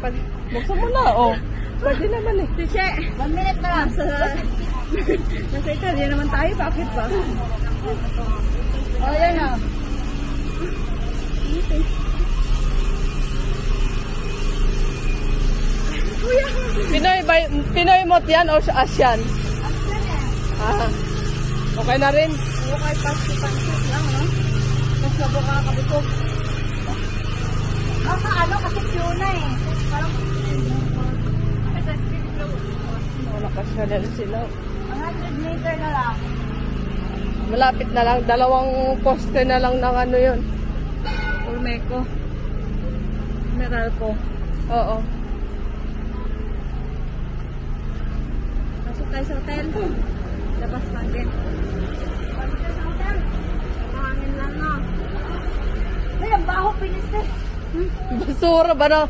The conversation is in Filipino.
Buksan mo na, oh. Pwede naman eh. Tishe, 1 minute na lang. Nasa Italia naman tayo, bakit ba? Oh, yan na. Pinoy mot yan o Asian? Ah, okay na rin. Okay, paski-pansip lang, no? Mas mabuka kabukog. Ano, kasi tuna eh. Parang Nakasyalan sila. 100 meter na lang. Malapit na lang. 2 poste na lang ng ano yun. Olmeco. Meralco. Oo. Pasok tayo sa hotel. Labas natin. Pasok tayo sa hotel. Mahangin lang na. Ay, ang baho pinis eh. Basura ba na?